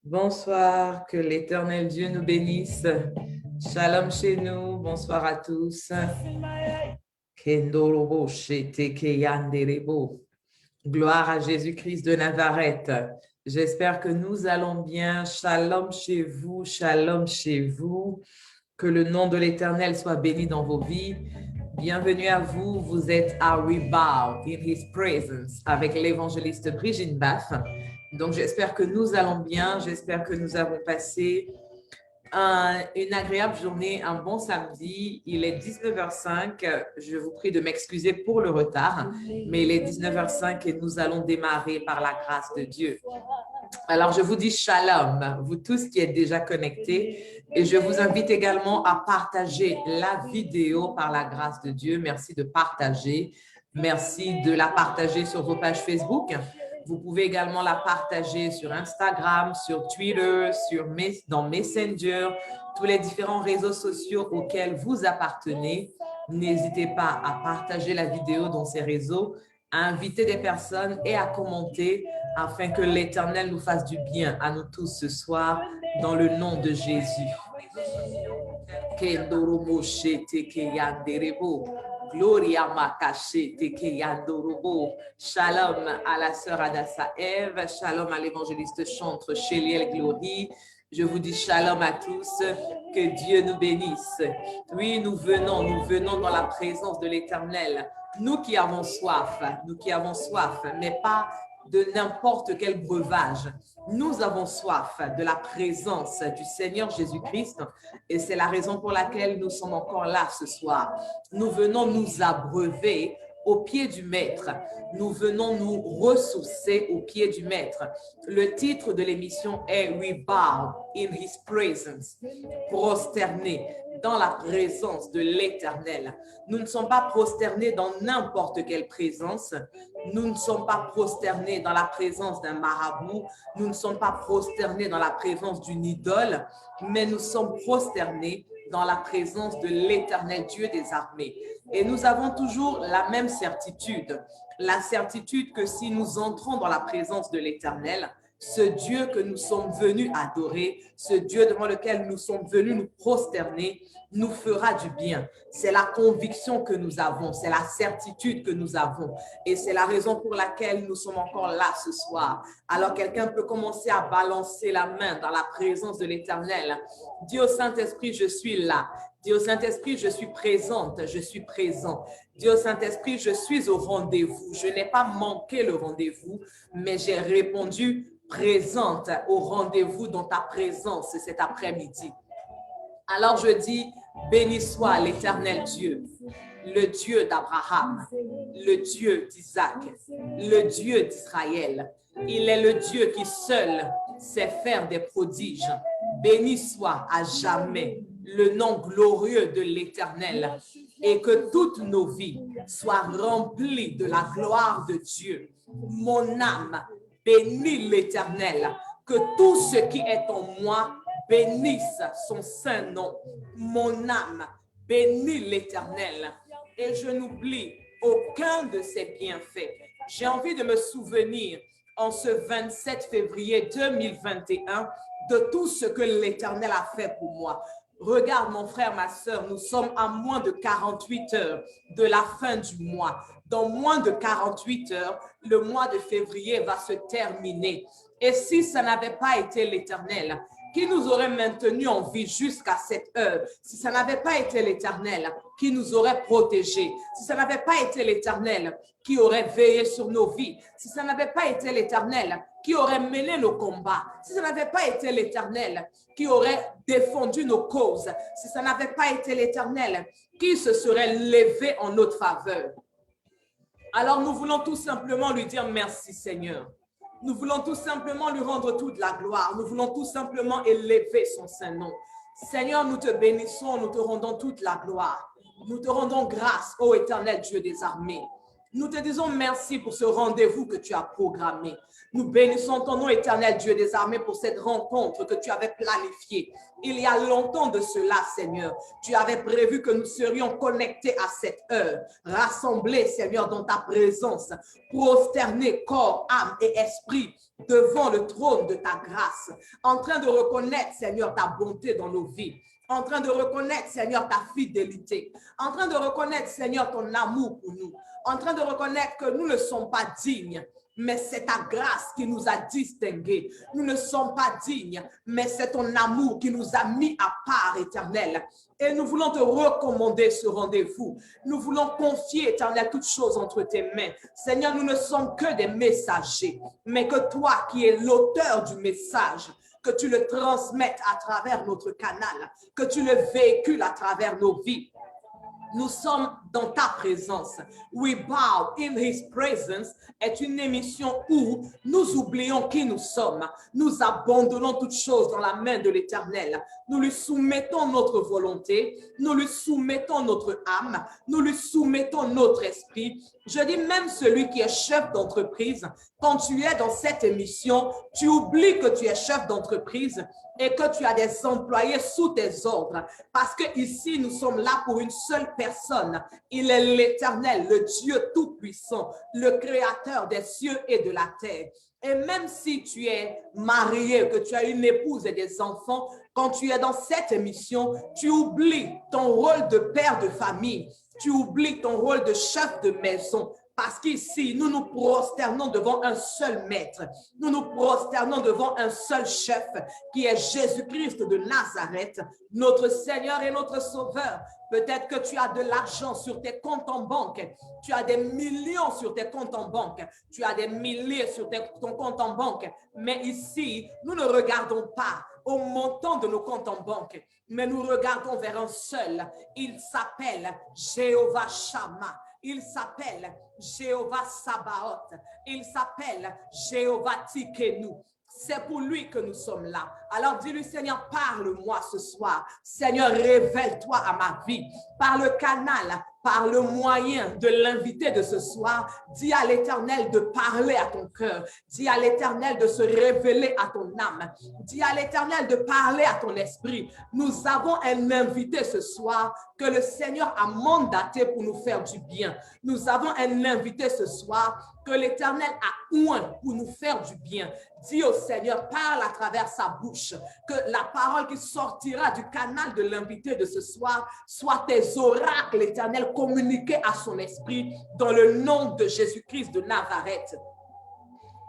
Bonsoir, que l'Éternel Dieu nous bénisse. Shalom chez nous, bonsoir à tous. Kendorobo shete keyanderebo. Gloire à Jésus-Christ de Nazareth. J'espère que nous allons bien. Shalom chez vous, shalom chez vous. Que le nom de l'Éternel soit béni dans vos vies. Bienvenue à vous. Vous êtes à We Bow in His Presence avec l'évangéliste Brigitte Baff. Donc, j'espère que nous allons bien. J'espère que nous avons passé une agréable journée, un bon samedi. Il est 19h05. Je vous prie de m'excuser pour le retard, mais il est 19h05 et nous allons démarrer par la grâce de Dieu. Alors, je vous dis shalom, vous tous qui êtes déjà connectés, et je vous invite également à partager la vidéo par la grâce de Dieu. Merci de partager. Merci de la partager sur vos pages Facebook. Vous pouvez également la partager sur Instagram, sur Twitter, dans Messenger, tous les différents réseaux sociaux auxquels vous appartenez. N'hésitez pas à partager la vidéo dans ces réseaux, à inviter des personnes et à commenter afin que l'Éternel nous fasse du bien à nous tous ce soir dans le nom de Jésus. Gloria Makashe Tekeyandorobo. Shalom à la sœur Adassa Eve. Shalom à l'évangéliste chantre Chéliel Glory. Je vous dis shalom à tous. Que Dieu nous bénisse. Oui, nous venons dans la présence de l'Éternel. Nous qui avons soif, mais pas de n'importe quel breuvage. Nous avons soif de la présence du Seigneur Jésus-Christ et c'est la raison pour laquelle nous sommes encore là ce soir. Nous venons nous abreuver au pied du Maître. Nous venons nous ressourcer au pied du Maître. Le titre de l'émission est We Bow in His Presence, prosterné dans la présence de l'Éternel. Nous ne sommes pas prosternés dans n'importe quelle présence. Nous ne sommes pas prosternés dans la présence d'un marabout. Nous ne sommes pas prosternés dans la présence d'une idole, mais nous sommes prosternés dans la présence de l'Éternel Dieu des armées. Et nous avons toujours la même certitude, la certitude que si nous entrons dans la présence de l'Éternel, ce Dieu que nous sommes venus adorer, ce Dieu devant lequel nous sommes venus nous prosterner, nous fera du bien. C'est la conviction que nous avons, c'est la certitude que nous avons. Et c'est la raison pour laquelle nous sommes encore là ce soir. Alors quelqu'un peut commencer à balancer la main dans la présence de l'Éternel. Dis au Saint-Esprit, je suis là. Dis au Saint-Esprit, je suis présente, je suis présent. Dis au Saint-Esprit, je suis au rendez-vous. Je n'ai pas manqué le rendez-vous, mais j'ai répondu présente au rendez-vous dans ta présence cet après-midi. Alors je dis, béni soit l'Éternel Dieu, le Dieu d'Abraham, le Dieu d'Isaac, le Dieu d'Israël. Il est le Dieu qui seul sait faire des prodiges. Béni soit à jamais le nom glorieux de l'Éternel et que toutes nos vies soient remplies de la gloire de Dieu. Mon âme bénit l'Éternel, que tout ce qui est en moi bénisse son saint nom. Mon âme bénit l'Éternel et je n'oublie aucun de ses bienfaits. J'ai envie de me souvenir en ce 27 février 2021 de tout ce que l'Éternel a fait pour moi. Regarde mon frère, ma sœur, nous sommes à moins de 48 heures de la fin du mois. Dans moins de 48 heures, le mois de février va se terminer. Et si ça n'avait pas été l'Éternel qui nous aurait maintenus en vie jusqu'à cette heure, si ça n'avait pas été l'Éternel qui nous aurait protégés, si ça n'avait pas été l'Éternel qui aurait veillé sur nos vies, si ça n'avait pas été l'Éternel qui aurait mené nos combats, si ça n'avait pas été l'Éternel qui aurait défendu nos causes, si ça n'avait pas été l'Éternel qui se serait levé en notre faveur. Alors nous voulons tout simplement lui dire merci Seigneur. Nous voulons tout simplement lui rendre toute la gloire. Nous voulons tout simplement élever son saint nom. Seigneur, nous te bénissons, nous te rendons toute la gloire. Nous te rendons grâce, ô éternel Dieu des armées. Nous te disons merci pour ce rendez-vous que tu as programmé. Nous bénissons ton nom éternel, Dieu des armées, pour cette rencontre que tu avais planifiée. Il y a longtemps de cela, Seigneur, tu avais prévu que nous serions connectés à cette heure, rassemblés, Seigneur, dans ta présence, prosternés, corps, âme et esprit, devant le trône de ta grâce, en train de reconnaître, Seigneur, ta bonté dans nos vies, en train de reconnaître, Seigneur, ta fidélité, en train de reconnaître, Seigneur, ton amour pour nous, en train de reconnaître que nous ne sommes pas dignes, mais c'est ta grâce qui nous a distingués. Nous ne sommes pas dignes, mais c'est ton amour qui nous a mis à part, Éternel. Et nous voulons te recommander ce rendez-vous. Nous voulons confier, Éternel, toutes choses entre tes mains. Seigneur, nous ne sommes que des messagers, mais que toi qui es l'auteur du message, que tu le transmettes à travers notre canal, que tu le véhicules à travers nos vies. Nous sommes dans ta présence. We bow in his presence est une émission où nous oublions qui nous sommes. Nous abandonnons toutes choses dans la main de l'Éternel. Nous lui soumettons notre volonté, nous lui soumettons notre âme, nous lui soumettons notre esprit. Je dis même celui qui est chef d'entreprise, quand tu es dans cette émission, tu oublies que tu es chef d'entreprise et que tu as des employés sous tes ordres. Parce que ici, nous sommes là pour une seule personne. Il est l'Éternel, le Dieu tout-puissant, le créateur des cieux et de la terre. Et même si tu es marié, que tu as une épouse et des enfants, quand tu es dans cette émission, tu oublies ton rôle de père de famille. Tu oublies ton rôle de chef de maison. Parce qu'ici, nous nous prosternons devant un seul maître. Nous nous prosternons devant un seul chef qui est Jésus-Christ de Nazareth, notre Seigneur et notre Sauveur. Peut-être que tu as de l'argent sur tes comptes en banque. Tu as des millions sur tes comptes en banque. Tu as des milliers sur ton compte en banque. Mais ici, nous ne regardons pas au montant de nos comptes en banque, mais nous regardons vers un seul. Il s'appelle Jéhovah Shammah. Il s'appelle Jéhovah Sabaoth. Il s'appelle Jéhovah Tikenu. C'est pour lui que nous sommes là. Alors dis-lui, Seigneur, parle-moi ce soir. Seigneur, révèle-toi à ma vie. Par le canal, par le moyen de l'invité de ce soir, dis à l'Éternel de parler à ton cœur. Dis à l'Éternel de se révéler à ton âme. Dis à l'Éternel de parler à ton esprit. Nous avons un invité ce soir que le Seigneur a mandaté pour nous faire du bien. Nous avons un invité ce soir que l'Éternel a oint pour nous faire du bien. Dis au Seigneur, parle à travers sa bouche, que la parole qui sortira du canal de l'invité de ce soir soit tes oracles, l'Éternel, communiqués à son esprit dans le nom de Jésus-Christ de Nazareth.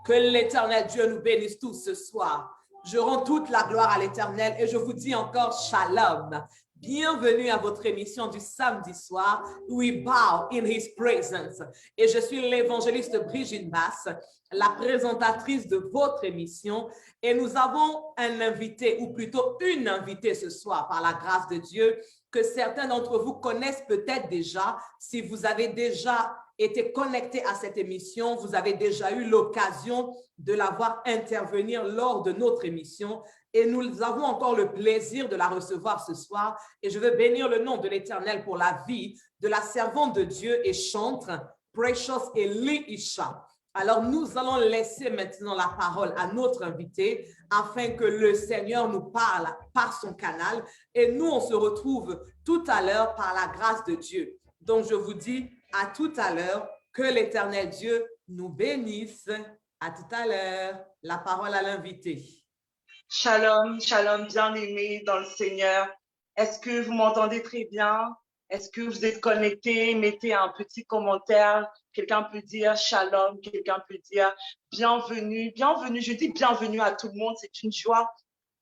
Que l'Éternel Dieu nous bénisse tous ce soir. Je rends toute la gloire à l'Éternel et je vous dis encore shalom. Bienvenue à votre émission du samedi soir, We Bow in His Presence. Et je suis l'évangéliste Brigitte Basse, la présentatrice de votre émission. Et nous avons un invité, ou plutôt une invitée ce soir, par la grâce de Dieu, que certains d'entre vous connaissent peut-être déjà. Si vous avez déjà été connecté à cette émission, vous avez déjà eu l'occasion de la voir intervenir lors de notre émission. Et nous avons encore le plaisir de la recevoir ce soir. Et je veux bénir le nom de l'Éternel pour la vie de la servante de Dieu et chantre, Precious Eli Isha. Alors, nous allons laisser maintenant la parole à notre invité afin que le Seigneur nous parle par son canal. Et nous, on se retrouve tout à l'heure par la grâce de Dieu. Donc, je vous dis à tout à l'heure, que l'Éternel Dieu nous bénisse. À tout à l'heure. La parole à l'invité. Shalom, shalom, bien-aimés dans le Seigneur. Est-ce que vous m'entendez très bien? Est-ce que vous êtes connectés? Mettez un petit commentaire. Quelqu'un peut dire shalom, quelqu'un peut dire bienvenue. Bienvenue, je dis bienvenue à tout le monde. C'est une joie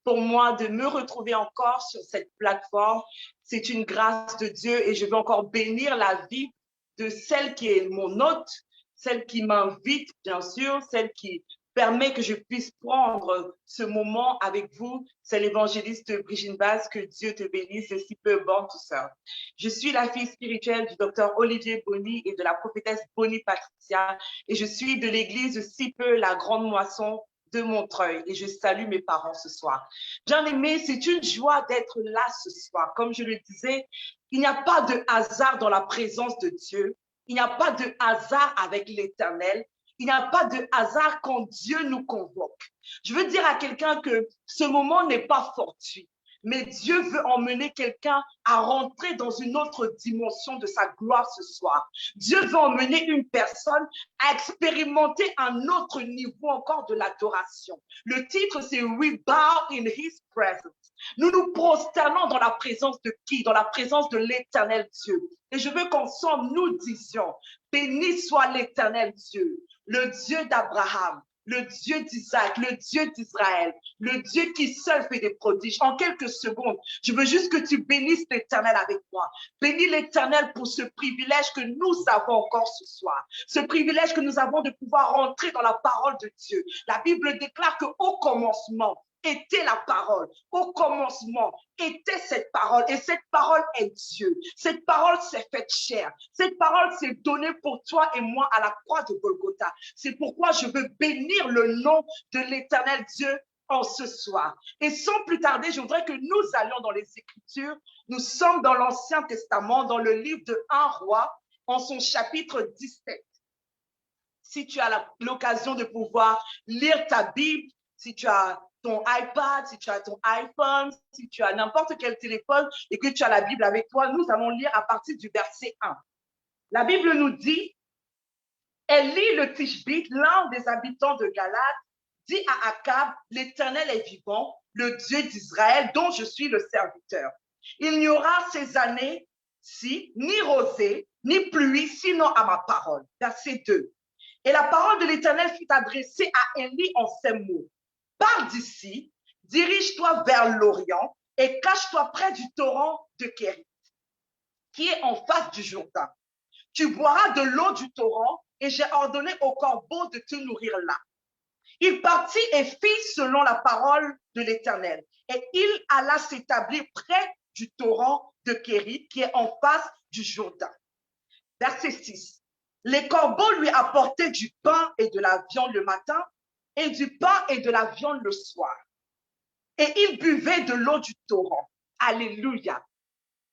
pour moi de me retrouver encore sur cette plateforme. C'est une grâce de Dieu et je veux encore bénir la vie de celle qui est mon hôte, celle qui m'invite, bien sûr, celle qui permet que je puisse prendre ce moment avec vous. C'est l'évangéliste Brigitte Basse, que Dieu te bénisse, c'est si peu bon tout ça. Je suis la fille spirituelle du docteur Olivier Bonny et de la prophétesse Bonny Patricia et je suis de l'église Si Peu, la grande moisson de Montreuil et je salue mes parents ce soir. Bien-aimés, c'est une joie d'être là ce soir. Comme je le disais, il n'y a pas de hasard dans la présence de Dieu. Il n'y a pas de hasard avec l'Éternel. Il n'y a pas de hasard quand Dieu nous convoque. Je veux dire à quelqu'un que ce moment n'est pas fortuit, mais Dieu veut emmener quelqu'un à rentrer dans une autre dimension de sa gloire ce soir. Dieu veut emmener une personne à expérimenter un autre niveau encore de l'adoration. Le titre, c'est We Bow in His Presence. Nous nous prosternons dans la présence de qui? Dans la présence de l'Éternel Dieu. Et je veux qu'ensemble nous disions, béni soit l'Éternel Dieu, le Dieu d'Abraham, le Dieu d'Isaac, le Dieu d'Israël, le Dieu qui seul fait des prodiges. En quelques secondes, je veux juste que tu bénisses l'Éternel avec moi. Bénis l'Éternel pour ce privilège que nous avons encore ce soir. Ce privilège que nous avons de pouvoir rentrer dans la parole de Dieu. La Bible déclare qu'au commencement était la parole. Au commencement était cette parole. Et cette parole est Dieu. Cette parole s'est faite chair. Cette parole s'est donnée pour toi et moi à la croix de Golgotha. C'est pourquoi je veux bénir le nom de l'Éternel Dieu en ce soir. Et sans plus tarder, je voudrais que nous allions dans les Écritures. Nous sommes dans l'Ancien Testament, dans le livre de 1 Roi, en son chapitre 17. Si tu as l'occasion de pouvoir lire ta Bible, si tu as ton iPad, si tu as ton iPhone, si tu as n'importe quel téléphone et que tu as la Bible avec toi, nous allons lire à partir du verset 1. La Bible nous dit, Élie le Tishbite, l'un des habitants de Galade, dit à Akab, l'Éternel est vivant, le Dieu d'Israël, dont je suis le serviteur. Il n'y aura ces années-ci ni rosée, ni pluie, sinon à ma parole. Verset 2. Et la parole de l'Éternel fut adressée à Élie en ces mots. Pars d'ici, dirige-toi vers l'Orient et cache-toi près du torrent de Kérit, qui est en face du Jourdain. Tu boiras de l'eau du torrent et j'ai ordonné au corbeau de te nourrir là. Il partit et fit selon la parole de l'Éternel. Et il alla s'établir près du torrent de Kérit, qui est en face du Jourdain. Verset 6. Les corbeaux lui apportaient du pain et de la viande le matin, et du pain et de la viande le soir. Et il buvait de l'eau du torrent. Alléluia.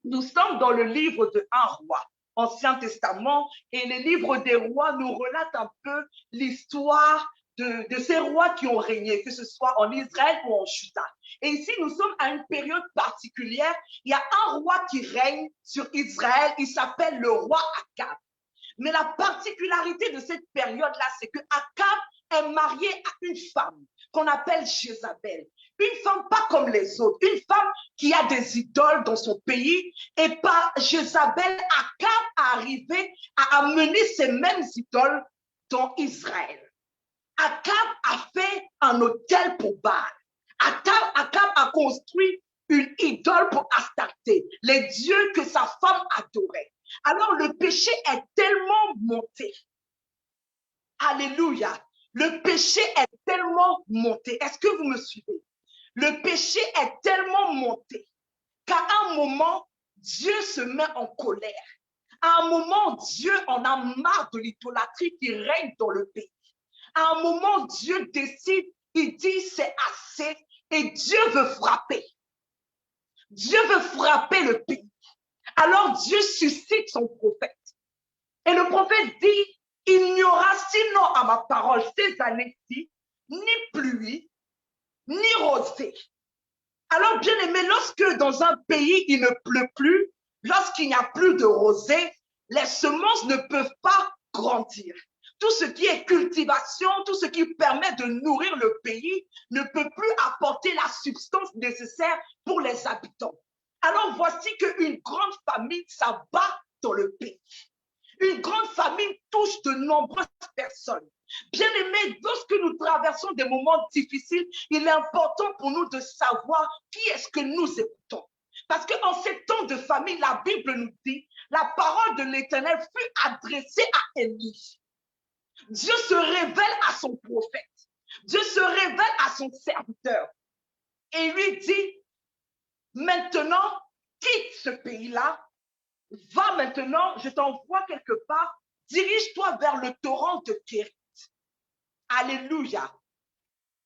Nous sommes dans le livre de 1 Roi, Ancien Testament, et les livres des rois nous relatent un peu l'histoire de ces rois qui ont régné, que ce soit en Israël ou en Juda. Et ici, nous sommes à une période particulière. Il y a un roi qui règne sur Israël, il s'appelle le roi Akab. Mais la particularité de cette période-là, c'est que Akab est marié à une femme qu'on appelle Jézabel. Une femme pas comme les autres, une femme qui a des idoles dans son pays. Et par Jézabel, Akab a arrivé à amener ces mêmes idoles dans Israël. Akab a fait un autel pour Baal. Akab a construit une idole pour Astarté, les dieux que sa femme adorait. Alors le péché est tellement monté. Alléluia. Le péché est tellement monté. Est-ce que vous me suivez? Le péché est tellement monté qu'à un moment, Dieu se met en colère. À un moment, Dieu en a marre de l'idolâtrie qui règne dans le pays. À un moment, Dieu décide, il dit c'est assez et Dieu veut frapper. Dieu veut frapper le pays. Alors Dieu suscite son prophète. Et le prophète dit, il n'y aura sinon à ma parole ces années-ci, ni pluie, ni rosée. Alors bien aimé, lorsque dans un pays il ne pleut plus, lorsqu'il n'y a plus de rosée, les semences ne peuvent pas grandir. Tout ce qui est cultivation, tout ce qui permet de nourrir le pays ne peut plus apporter la substance nécessaire pour les habitants. Alors voici qu'une grande famine s'abat dans le pays. Une grande famine touche de nombreuses personnes. Bien aimés, lorsque nous traversons des moments difficiles, il est important pour nous de savoir qui est-ce que nous écoutons. Parce qu'en ces temps de famine, la Bible nous dit, la parole de l'Éternel fut adressée à Élie. Dieu se révèle à son prophète. Dieu se révèle à son serviteur. Et lui dit, maintenant, quitte ce pays-là, va maintenant, je t'envoie quelque part, dirige-toi vers le torrent de Kérit. Alléluia.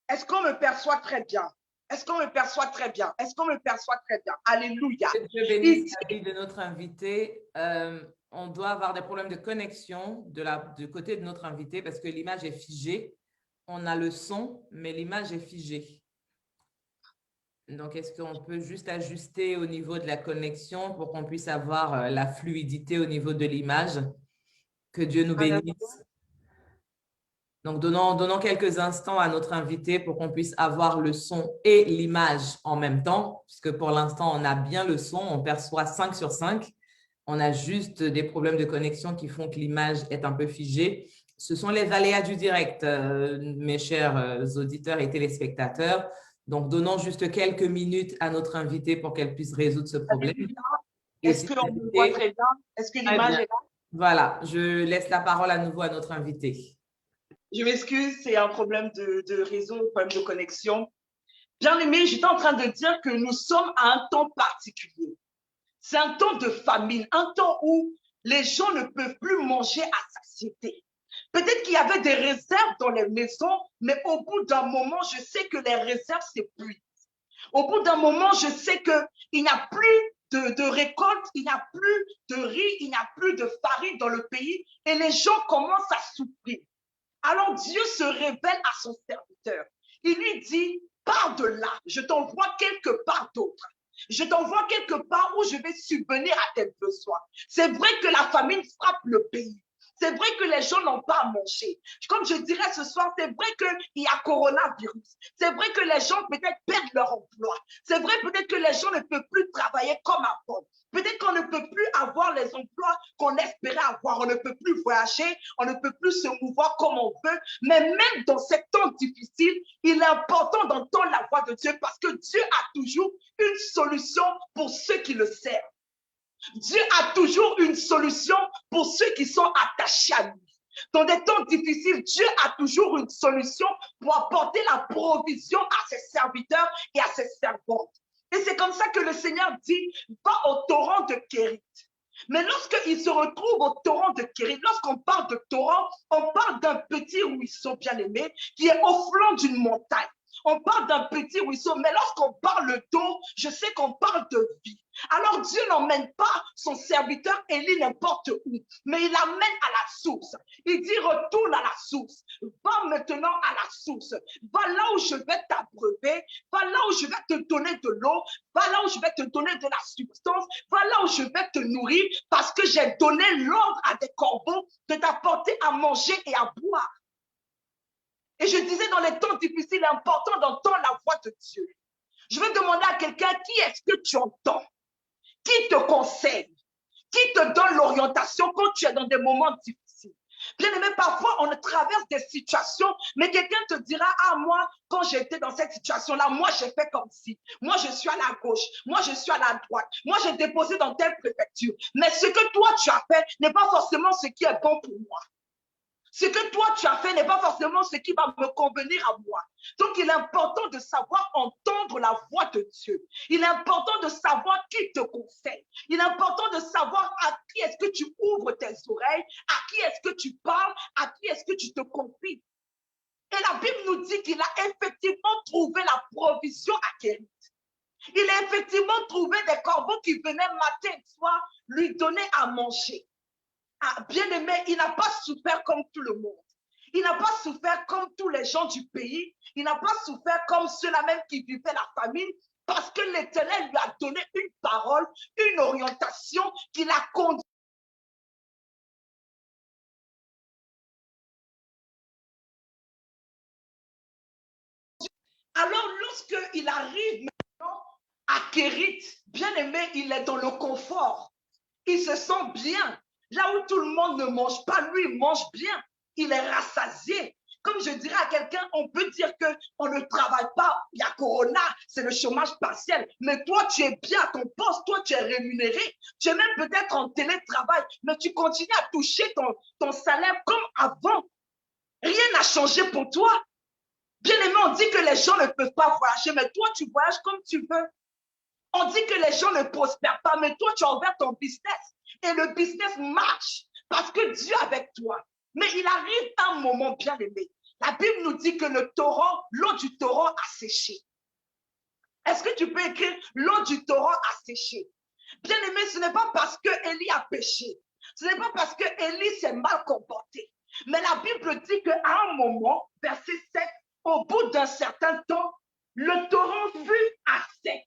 Est-ce qu'on me perçoit très bien? Est-ce qu'on me perçoit très bien? Est-ce qu'on me perçoit très bien? Alléluia. Que Dieu bénisse la vie de notre invité. On doit avoir des problèmes de connexion du côté de notre invité parce que l'image est figée. On a le son, mais l'image est figée. Donc, est-ce qu'on peut juste ajuster au niveau de la connexion pour qu'on puisse avoir la fluidité au niveau de l'image? Que Dieu nous bénisse. Donc, donnons quelques instants à notre invité pour qu'on puisse avoir le son et l'image en même temps, puisque pour l'instant, on a bien le son, on perçoit 5 sur 5. On a juste des problèmes de connexion qui font que l'image est un peu figée. Ce sont les aléas du direct, mes chers auditeurs et téléspectateurs. Donc, donnons juste quelques minutes à notre invité pour qu'elle puisse résoudre ce problème. Est-ce qu'on me voit très bien? Est-ce que l'image est là? Voilà, je laisse la parole à nouveau à notre invité. Je m'excuse, c'est un problème de réseau, un problème de connexion. Bien-aimé, j'étais en train de dire que nous sommes à un temps particulier. C'est un temps de famine, un temps où les gens ne peuvent plus manger à satiété. Peut-être qu'il y avait des réserves dans les maisons, mais au bout d'un moment, je sais que les réserves s'épuisent. Au bout d'un moment, je sais qu'il n'y a plus de récolte, il n'y a plus de riz, il n'y a plus de farine dans le pays et les gens commencent à souffrir. Alors Dieu se révèle à son serviteur. Il lui dit, pars de là, je t'envoie quelque part d'autre. Je t'envoie quelque part où je vais subvenir à tes besoins. C'est vrai que la famine frappe le pays. C'est vrai que les gens n'ont pas à manger. Comme je dirais ce soir, c'est vrai qu'il y a coronavirus. C'est vrai que les gens peut-être perdent leur emploi. C'est vrai peut-être que les gens ne peuvent plus travailler comme avant. Peut-être qu'on ne peut plus avoir les emplois qu'on espérait avoir. On ne peut plus voyager, on ne peut plus se mouvoir comme on veut. Mais même dans ces temps difficiles, il est important d'entendre la voix de Dieu parce que Dieu a toujours une solution pour ceux qui le servent. Dieu a toujours une solution pour ceux qui sont attachés à lui. Dans des temps difficiles, Dieu a toujours une solution pour apporter la provision à ses serviteurs et à ses servantes. Et c'est comme ça que le Seigneur dit, va au torrent de Kérit. Mais lorsqu'il se retrouve au torrent de Kérit, lorsqu'on parle de torrent, on parle d'un petit ruisseau bien-aimé qui est au flanc d'une montagne. On parle d'un petit ruisseau, mais lorsqu'on parle d'eau, je sais qu'on parle de vie. Alors Dieu n'emmène pas son serviteur Élie n'importe où, mais il l'amène à la source. Il dit retourne à la source, va maintenant à la source, va là où je vais t'abreuver, va là où je vais te donner de l'eau, va là où je vais te donner de la substance, va là où je vais te nourrir parce que j'ai donné l'ordre à des corbeaux de t'apporter à manger et à boire. Et je disais dans les temps difficiles, il est important d'entendre la voix de Dieu. Je vais demander à quelqu'un, qui est-ce que tu entends? Qui te conseille? Qui te donne l'orientation quand tu es dans des moments difficiles? Bien aimé, parfois on traverse des situations, mais quelqu'un te dira, ah moi, quand j'étais dans cette situation-là, moi j'ai fait comme ci, moi je suis à la gauche, moi je suis à la droite, moi j'ai déposé dans telle préfecture. Mais ce que toi tu as fait n'est pas forcément ce qui est bon pour moi. Ce que toi tu as fait n'est pas forcément ce qui va me convenir à moi. Donc il est important de savoir entendre la voix de Dieu. Il est important de savoir qui te conseille. Il est important de savoir à qui est-ce que tu ouvres tes oreilles, à qui est-ce que tu parles, à qui est-ce que tu te confies. Et la Bible nous dit qu'il a effectivement trouvé la provision à Kérit. Il a effectivement trouvé des corbeaux qui venaient matin et soir lui donner à manger. Ah, bien aimé, il n'a pas souffert comme tout le monde. Il n'a pas souffert comme tous les gens du pays. Il n'a pas souffert comme ceux-là même qui vivaient la famine parce que l'Éternel lui a donné une parole, une orientation qui l'a conduit. Alors, lorsqu'il arrive maintenant à Kérit, bien aimé, il est dans le confort. Il se sent bien. Là où tout le monde ne mange pas, lui, il mange bien. Il est rassasié. Comme je dirais à quelqu'un, on peut dire qu'on ne travaille pas, il y a Corona, c'est le chômage partiel. Mais toi, tu es bien à ton poste, toi, tu es rémunéré. Tu es même peut-être en télétravail, mais tu continues à toucher ton salaire comme avant. Rien n'a changé pour toi. Bien aimé, on dit que les gens ne peuvent pas voyager, mais toi, tu voyages comme tu veux. On dit que les gens ne prospèrent pas, mais toi, tu as ouvert ton business. Et le business marche parce que Dieu est avec toi. Mais il arrive un moment bien aimé. La Bible nous dit que le torrent, l'eau du torrent a séché. Est-ce que tu peux écrire l'eau du torrent a séché? Bien aimé, ce n'est pas parce que Élie a péché. Ce n'est pas parce que Élie s'est mal comporté. Mais la Bible dit qu'à un moment, verset 7, au bout d'un certain temps, le torrent fut à sec.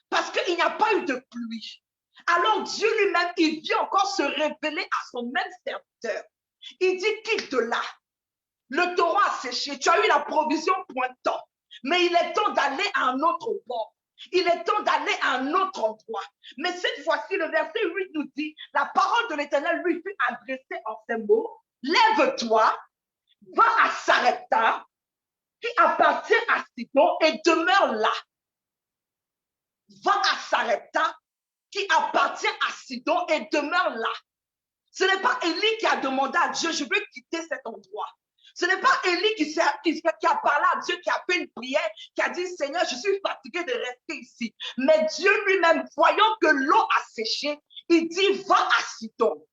Parce qu'il n'y a pas eu de pluie. Alors Dieu lui-même, il vient encore se révéler à son même serviteur. Il dit, quitte là. Le torrent a séché. Tu as eu la provision point temps. Mais il est temps d'aller à un autre bord. Il est temps d'aller à un autre endroit. Mais cette fois-ci, le verset 8 nous dit, la parole de l'Éternel lui fut adressée en ces mots. Lève-toi, va à Sarepta, qui appartient à Sidon, et demeure là. Va à Sarepta, qui appartient à Sidon, et demeure là. Ce n'est pas Élie qui a demandé à Dieu, je veux quitter cet endroit. Ce n'est pas Élie qui a parlé à Dieu, qui a fait une prière, qui a dit, Seigneur, je suis fatigué de rester ici. Mais Dieu lui-même, voyant que l'eau a séché, il dit, va à Sidon.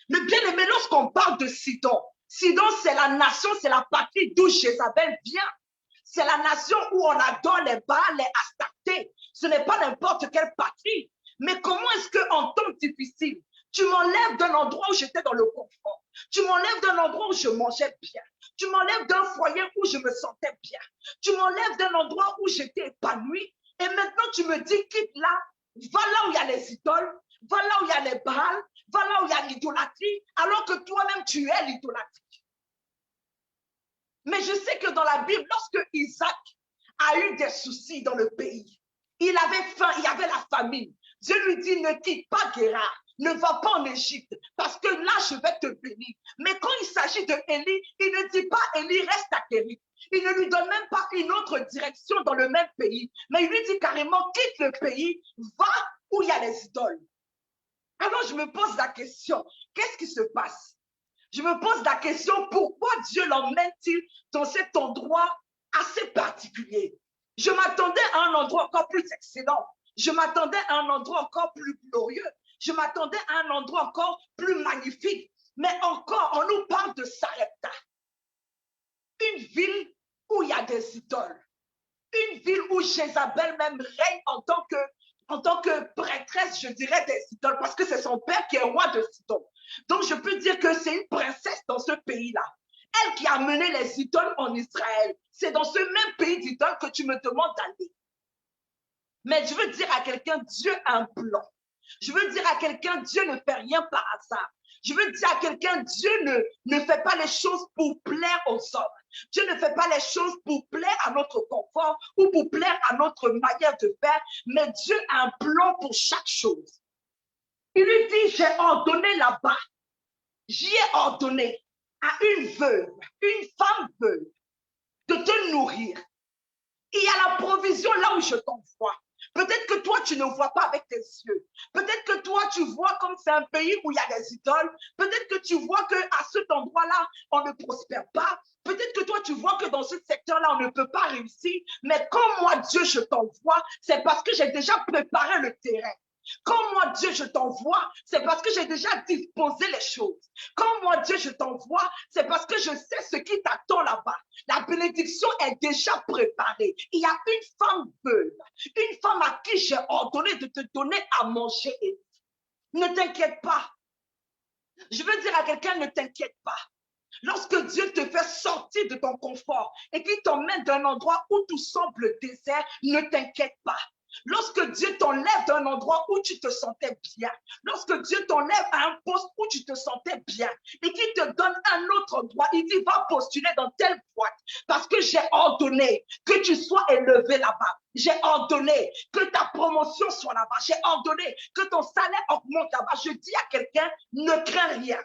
Mais bien aimé, lorsqu'on parle de Sidon, Sidon, c'est la nation, c'est la patrie d'où Jézabel vient. C'est la nation où on adore les Baals, les Astartés. Ce n'est pas n'importe quelle patrie. Mais comment est-ce qu'en temps difficile, tu m'enlèves d'un endroit où j'étais dans le confort. Tu m'enlèves d'un endroit où je mangeais bien. Tu m'enlèves d'un foyer où je me sentais bien. Tu m'enlèves d'un endroit où j'étais épanouie. Et maintenant, tu me dis, quitte là, va là où il y a les idoles, va là où il y a les Baals, va là où il y a l'idolâtrie, alors que toi-même, tu es l'idolâtrie. Mais je sais que dans la Bible, lorsque Isaac a eu des soucis dans le pays, il avait faim, il y avait la famine. Dieu lui dit, ne quitte pas Guérard. Ne va pas en Égypte, parce que là, je vais te bénir. Mais quand il s'agit de Élie, il ne dit pas, Élie, reste à Kérit. Il ne lui donne même pas une autre direction dans le même pays. Mais il lui dit carrément, quitte le pays, va où il y a les idoles. Alors, je me pose la question, qu'est-ce qui se passe? Je me pose la question, pourquoi Dieu l'emmène-t-il dans cet endroit assez particulier? Je m'attendais à un endroit encore plus excellent. Je m'attendais à un endroit encore plus glorieux. Je m'attendais à un endroit encore plus magnifique. Mais encore, on nous parle de Sarepta. Une ville où il y a des idoles. Une ville où Jézabel même règne en tant que prêtresse, je dirais, des idoles. Parce que c'est son père qui est roi de Sidon. Donc, je peux dire que c'est une princesse dans ce pays-là. Elle qui a mené les idoles en Israël. C'est dans ce même pays d'idoles que tu me demandes d'aller. Mais je veux dire à quelqu'un, Dieu a un plan. Je veux dire à quelqu'un, Dieu ne fait rien par hasard. Je veux dire à quelqu'un, Dieu ne fait pas les choses pour plaire aux hommes. Dieu ne fait pas les choses pour plaire à notre confort ou pour plaire à notre manière de faire, mais Dieu a un plan pour chaque chose. Il lui dit, j'ai ordonné là-bas, j'y ai ordonné à une veuve, une femme veuve, de te nourrir. Il y a la provision là où je t'envoie. Peut-être que toi, tu ne vois pas avec tes yeux. Peut-être que toi, tu vois comme c'est un pays où il y a des idoles. Peut-être que tu vois qu'à cet endroit-là, on ne prospère pas. Peut-être que toi, tu vois que dans ce secteur-là, on ne peut pas réussir. Mais quand moi, Dieu, je t'envoie, c'est parce que j'ai déjà préparé le terrain. Quand moi, Dieu, je t'envoie, c'est parce que j'ai déjà disposé les choses. Quand moi, Dieu, je t'envoie, c'est parce que je sais ce qui t'attend là-bas. La bénédiction est déjà préparée. Il y a une femme veuve, une femme à qui j'ai ordonné de te donner à manger. Ne t'inquiète pas. Je veux dire à quelqu'un, ne t'inquiète pas. Lorsque Dieu te fait sortir de ton confort et qu'il t'emmène d'un endroit où tout semble désert, ne t'inquiète pas. Lorsque Dieu t'enlève d'un endroit où tu te sentais bien, lorsque Dieu t'enlève à un poste où tu te sentais bien et qu'il te donne un autre endroit, il dit va postuler dans telle boîte parce que j'ai ordonné que tu sois élevé là-bas. J'ai ordonné que ta promotion soit là-bas. J'ai ordonné que ton salaire augmente là-bas. Je dis à quelqu'un, ne crains rien.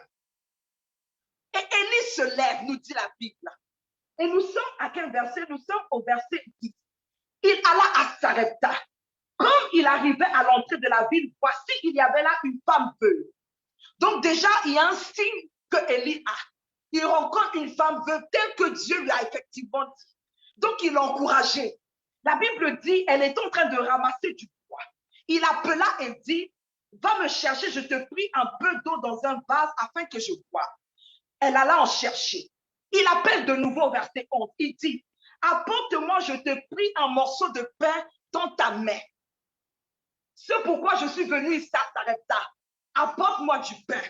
Et Élie se lève, nous dit la Bible. Et nous sommes à quel verset? Nous sommes au verset 10. Il alla à Sarepta. Comme il arrivait à l'entrée de la ville, voici, il y avait là une femme veuve. Donc déjà, il y a un signe que Élie a. Il rencontre une femme veuve telle que Dieu lui a effectivement dit. Donc il l'a encouragée. La Bible dit, elle est en train de ramasser du bois. Il appela et dit, va me chercher, je te prie un peu d'eau dans un vase afin que je boive. Elle alla en chercher. Il appelle de nouveau au verset 11. Il dit, apporte-moi, je te prie, un morceau de pain dans ta main. C'est pourquoi je suis venu ici à Sarepta. Apporte-moi du pain.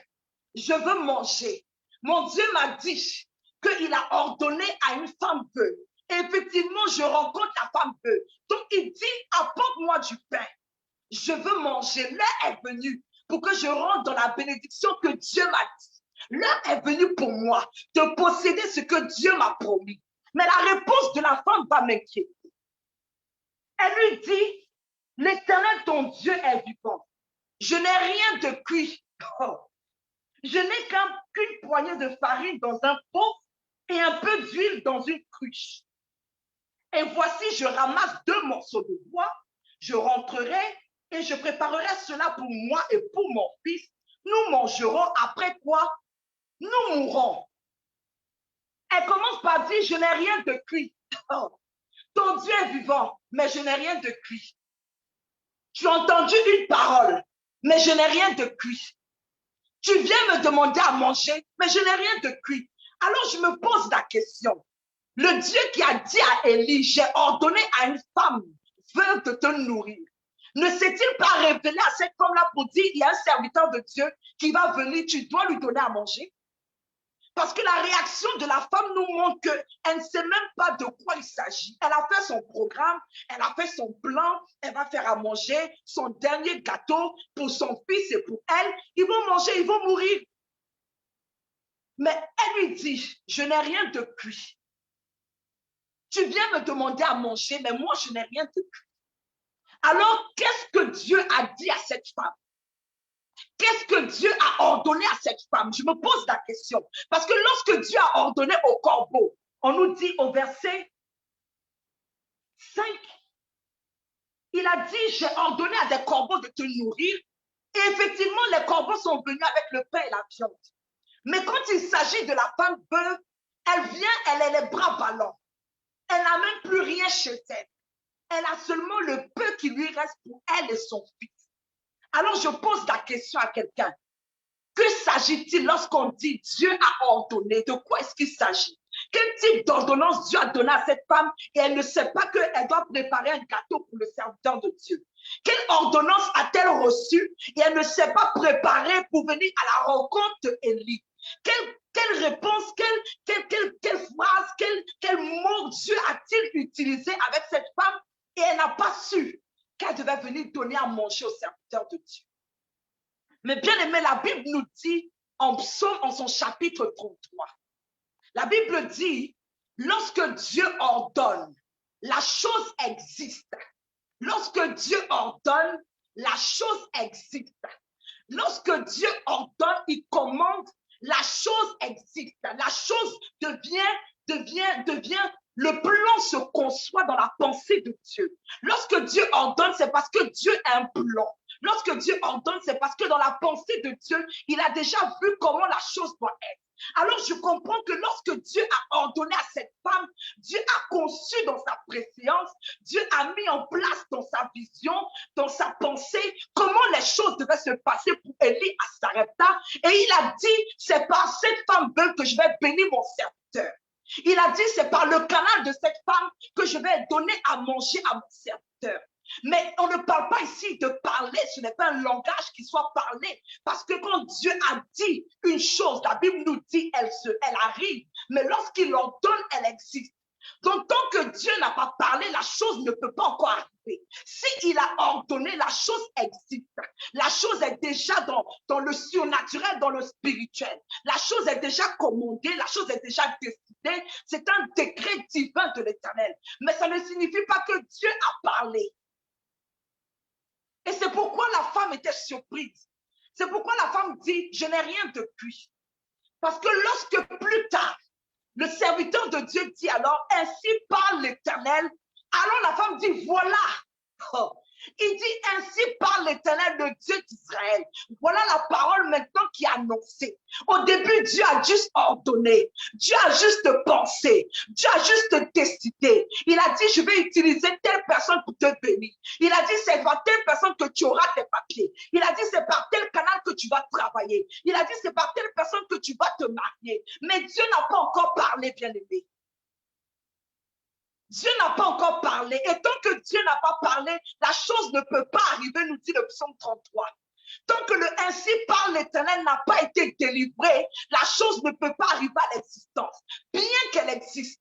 Je veux manger. Mon Dieu m'a dit qu'il a ordonné à une femme veuve. Et effectivement, je rencontre la femme veuve. Donc, il dit, apporte-moi du pain. Je veux manger. L'heure est venue pour que je rentre dans la bénédiction que Dieu m'a dit. L'heure est venue pour moi de posséder ce que Dieu m'a promis. Mais la réponse de la femme va m'inquiéter. Elle lui dit, l'Éternel, ton Dieu est vivant. Je n'ai rien de cuit. Oh. Je n'ai qu'une poignée de farine dans un pot et un peu d'huile dans une cruche. Et voici, je ramasse 2 morceaux de bois. Je rentrerai et je préparerai cela pour moi et pour mon fils. Nous mangerons, après quoi nous mourrons. Elle commence par dire, je n'ai rien de cuit. Oh. Ton Dieu est vivant, mais je n'ai rien de cuit. Tu as entendu une parole, mais je n'ai rien de cuit. Tu viens me demander à manger, mais je n'ai rien de cuit. Alors je me pose la question. Le Dieu qui a dit à Élie, j'ai ordonné à une femme veuve de te nourrir. Ne s'est-il pas révélé à cette femme-là pour dire, il y a un serviteur de Dieu qui va venir, tu dois lui donner à manger? Parce que la réaction de la femme nous montre qu'elle ne sait même pas de quoi il s'agit. Elle a fait son programme, elle a fait son plan, elle va faire à manger son dernier gâteau pour son fils et pour elle. Ils vont manger, ils vont mourir. Mais elle lui dit, je n'ai rien de cuit. Tu viens me demander à manger, mais moi, je n'ai rien de cuit. Alors, qu'est-ce que Dieu a dit à cette femme? Qu'est-ce que Dieu a ordonné à cette femme? Je me pose la question. Parce que lorsque Dieu a ordonné au corbeau, on nous dit au verset 5, il a dit, j'ai ordonné à des corbeaux de te nourrir. Et effectivement, les corbeaux sont venus avec le pain et la viande. Mais quand il s'agit de la femme veuve, elle vient, elle a les bras ballants. Elle n'a même plus rien chez elle. Elle a seulement le peu qui lui reste pour elle et son fils. Alors je pose la question à quelqu'un. Que s'agit-il lorsqu'on dit Dieu a ordonné? De quoi est-ce qu'il s'agit? Quel type d'ordonnance Dieu a donné à cette femme et elle ne sait pas qu'elle doit préparer un gâteau pour le serviteur de Dieu? Quelle ordonnance a-t-elle reçue et elle ne s'est pas préparée pour venir à la rencontre d'Élie? Quelle réponse, quelle phrase, quel mot Dieu a-t-il utilisé avec cette femme et elle n'a pas su qu'elle devait venir donner à manger au serviteur de Dieu? Mais bien aimé, la Bible nous dit en Psaume, en son chapitre 33, la Bible dit, lorsque Dieu ordonne, la chose existe. Lorsque Dieu ordonne, la chose existe. Lorsque Dieu ordonne, il commande, la chose existe. La chose devient, le plan se conçoit dans la pensée de Dieu. Lorsque Dieu ordonne, c'est parce que Dieu a un plan. Lorsque Dieu ordonne, c'est parce que dans la pensée de Dieu, il a déjà vu comment la chose doit être. Alors je comprends que lorsque Dieu a ordonné à cette femme, Dieu a conçu dans sa préséance, Dieu a mis en place dans sa vision, dans sa pensée, comment les choses devaient se passer pour Élie à Sarepta. Et il a dit, c'est par cette femme veuve que je vais bénir mon serviteur. Il a dit, c'est par le canal de cette femme que je vais donner à manger à mon serviteur. Mais on ne parle pas ici de parler, ce n'est pas un langage qui soit parlé. Parce que quand Dieu a dit une chose, la Bible nous dit, elle arrive. Mais lorsqu'il ordonne, elle existe. Donc, tant que Dieu n'a pas parlé, la chose ne peut pas encore arriver. S'il a ordonné, la chose existe. La chose est déjà dans le surnaturel, dans le spirituel. La chose est déjà commandée, la chose est déjà décidée. C'est un décret divin de l'Éternel. Mais ça ne signifie pas que Dieu a parlé. Et c'est pourquoi la femme était surprise. C'est pourquoi la femme dit, je n'ai rien de cuit. Parce que lorsque plus tard, le serviteur de Dieu dit alors, ainsi parle l'Éternel, alors la femme dit, voilà. Oh. Il dit, ainsi parle l'Éternel, le Dieu d'Israël. Voilà la parole maintenant qui est annoncée. Au début, Dieu a juste ordonné. Dieu a juste pensé. Dieu a juste décidé. Il a dit, je vais utiliser telle personne pour te bénir. Il a dit, c'est par telle personne que tu auras tes papiers. Il a dit, c'est par tel canal que tu vas travailler. Il a dit, c'est par telle personne que tu vas te marier. Mais Dieu n'a pas encore parlé, bien-aimé. Dieu n'a pas encore parlé. Et tant que Dieu n'a pas parlé, la chose ne peut pas arriver, nous dit le psaume 33. Tant que le ainsi par l'Éternel n'a pas été délivré, la chose ne peut pas arriver à l'existence, bien qu'elle existe.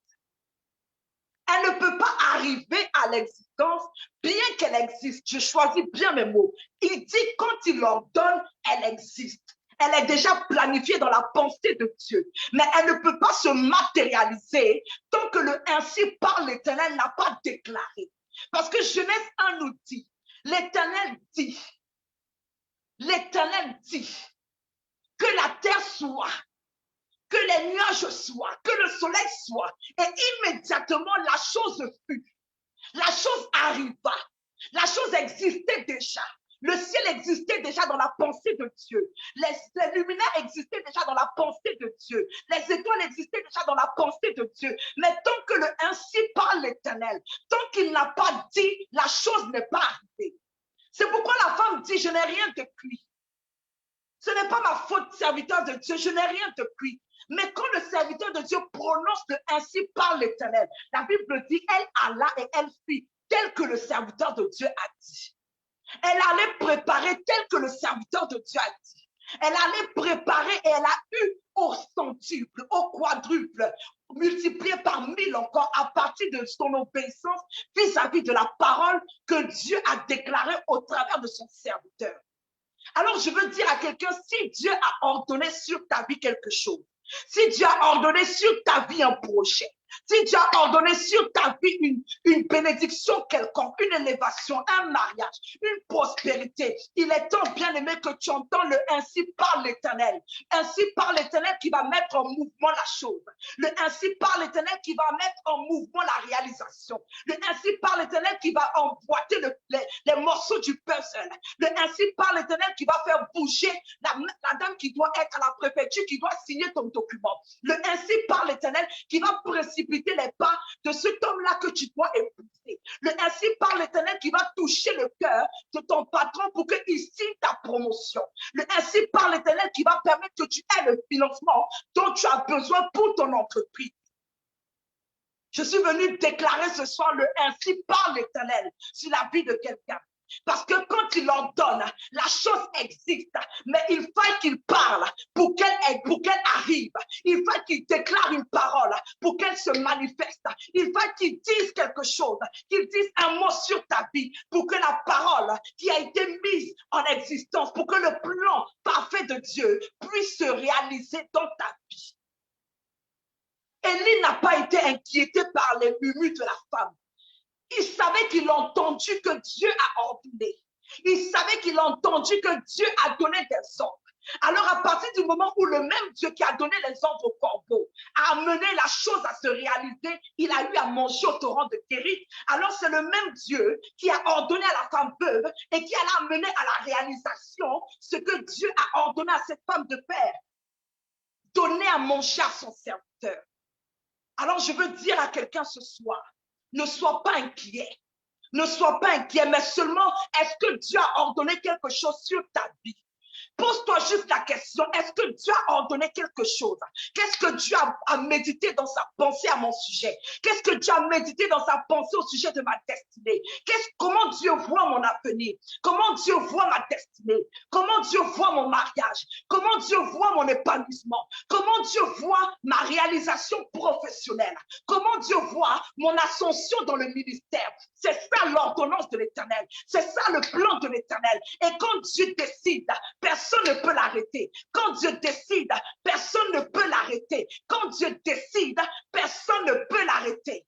Elle ne peut pas arriver à l'existence, bien qu'elle existe. Je choisis bien mes mots. Il dit quand il l'ordonne, elle existe. Elle est déjà planifiée dans la pensée de Dieu. Mais elle ne peut pas se matérialiser tant que le ainsi par l'Éternel n'a pas déclaré. Parce que Genèse 1 nous dit, l'Éternel dit que la terre soit, que les nuages soient, que le soleil soit. Et immédiatement, la chose fut. La chose arriva. La chose existait déjà. Le ciel existait déjà dans la pensée de Dieu. Les luminaires existaient déjà dans la pensée de Dieu. Les étoiles existaient déjà dans la pensée de Dieu. Mais tant que le ainsi par l'Éternel, tant qu'il n'a pas dit, la chose n'est pas arrivée. C'est pourquoi la femme dit, je n'ai rien depuis. Ce n'est pas ma faute, serviteur de Dieu, je n'ai rien depuis. Mais quand le serviteur de Dieu prononce le ainsi par l'Éternel, la Bible dit, elle alla et elle fit tel que le serviteur de Dieu a dit. Elle allait préparer tel que le serviteur de Dieu a dit. Elle allait préparer et elle a eu au centuple, au quadruple, multiplié par 1000 encore à partir de son obéissance vis-à-vis de la parole que Dieu a déclarée au travers de son serviteur. Alors je veux dire à quelqu'un, si Dieu a ordonné sur ta vie quelque chose, si Dieu a ordonné sur ta vie un projet, si Dieu a ordonné sur ta vie une bénédiction quelconque, une élévation, un mariage, une prospérité, il est temps, bien aimé, que tu entends le ainsi par l'Éternel. Ainsi par l'Éternel qui va mettre en mouvement la chose. Le ainsi par l'Éternel qui va mettre en mouvement la réalisation. Le ainsi par l'Éternel qui va emboîter les morceaux du puzzle. Le ainsi par l'Éternel qui va faire bouger la dame qui doit être à la préfecture, qui doit signer ton document. Le ainsi par l'Éternel qui va précipiter les pas de cet homme-là que tu dois épouser. Le ainsi par l'Éternel qui va toucher le cœur de ton patron pour qu'il signe ta promotion. Le ainsi par l'Éternel qui va permettre que tu aies le financement dont tu as besoin pour ton entreprise. Je suis venu déclarer ce soir le ainsi par l'Éternel sur la vie de quelqu'un. Parce que quand il ordonne, la chose existe, mais il faut qu'il parle pour qu'elle arrive. Il faut qu'il déclare une parole pour qu'elle se manifeste. Il faut qu'il dise quelque chose, qu'il dise un mot sur ta vie pour que la parole qui a été mise en existence, pour que le plan parfait de Dieu puisse se réaliser dans ta vie. Élie n'a pas été inquiété par les murmures de la femme. Il savait qu'il a entendu que Dieu a ordonné. Il savait qu'il a entendu que Dieu a donné des ordres. Alors à partir du moment où le même Dieu qui a donné les ordres au corbeau a amené la chose à se réaliser, il a eu à manger au torrent de Kérit. Alors c'est le même Dieu qui a ordonné à la femme veuve et qui a amené à la réalisation ce que Dieu a ordonné à cette femme de faire. Donner à manger à son serviteur. Alors je veux dire à quelqu'un ce soir, ne sois pas inquiet. Ne sois pas inquiet, mais seulement est-ce que Dieu a ordonné quelque chose sur ta vie? Pose-toi juste la question, est-ce que Dieu a ordonné quelque chose? Qu'est-ce que Dieu a médité dans sa pensée à mon sujet? Qu'est-ce que Dieu a médité dans sa pensée au sujet de ma destinée? Comment Dieu voit mon avenir? Comment Dieu voit ma destinée? Comment Dieu voit mon mariage? Comment Dieu voit mon épanouissement? Comment Dieu voit ma réalisation professionnelle? Comment Dieu voit mon ascension dans le ministère? C'est ça l'ordonnance de l'Éternel. C'est ça le plan de l'Éternel. Et quand Dieu décide, personne ne peut l'arrêter. Quand Dieu décide, personne ne peut l'arrêter. Quand Dieu décide, personne ne peut l'arrêter.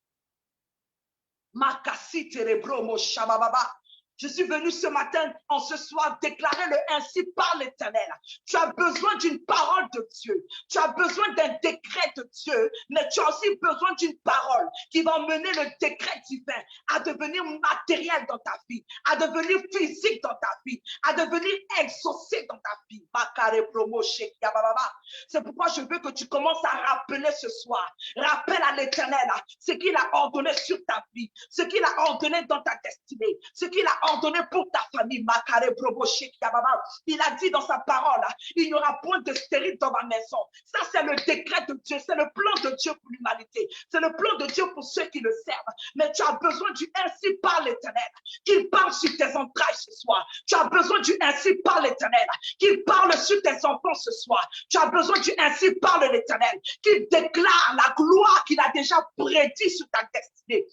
Makasi terebromo shabababa. Je suis venu ce matin, en ce soir, déclarer le ainsi par l'Éternel. Tu as besoin d'une parole de Dieu. Tu as besoin d'un décret de Dieu, mais tu as aussi besoin d'une parole qui va mener le décret divin à devenir matériel dans ta vie, à devenir physique dans ta vie, à devenir exaucé dans ta vie. C'est pourquoi je veux que tu commences à rappeler ce soir. Rappelle à l'Éternel ce qu'il a ordonné sur ta vie, ce qu'il a ordonné dans ta destinée, ce qu'il a ordonné pour ta famille. Il a dit dans sa parole, il n'y aura point de stérile dans ma maison. Ça, c'est le décret de Dieu, c'est le plan de Dieu pour l'humanité. C'est le plan de Dieu pour ceux qui le servent. Mais tu as besoin du ainsi par l'Éternel, qu'il parle sur tes entrailles ce soir. Tu as besoin du ainsi par l'Éternel, qu'il parle sur tes enfants ce soir. Tu as besoin du ainsi par l'Éternel, qu'il déclare la gloire qu'il a déjà prédit sur ta destinée.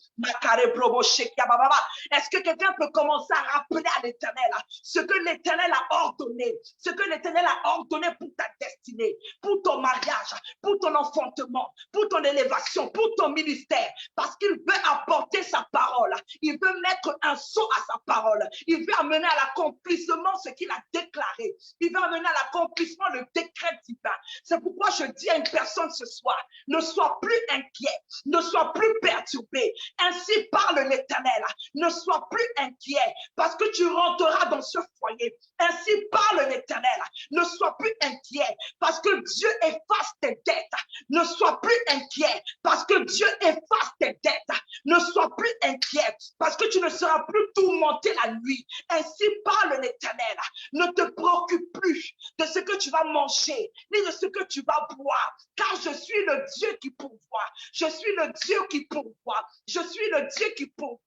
Est-ce que quelqu'un peut commencer à rappeler à l'Éternel ce que l'Éternel a ordonné, ce que l'Éternel a ordonné pour ta destinée, pour ton mariage, pour ton enfantement, pour ton élévation, pour ton ministère, parce qu'il veut apporter sa parole, il veut mettre un sceau à sa parole, il veut amener à l'accomplissement ce qu'il a déclaré, il veut amener à l'accomplissement le décret divin. C'est pourquoi je dis à une personne ce soir, ne sois plus inquiet, ne sois plus perturbé, ainsi parle l'Éternel, ne sois plus inquiet, parce que tu rentreras dans ce foyer, ainsi parle l'Éternel, ne sois plus inquiet, parce que Dieu efface tes dettes, ne sois plus inquiet, parce que Dieu efface tes dettes, ne sois plus inquiet, parce que tu ne seras plus tourmenté la nuit, ainsi parle l'Éternel, ne te préoccupe plus de ce que tu vas manger, ni de ce que tu vas boire, car je suis le Dieu qui pourvoit, je suis le Dieu qui pourvoit, je suis le Dieu qui pourvoit,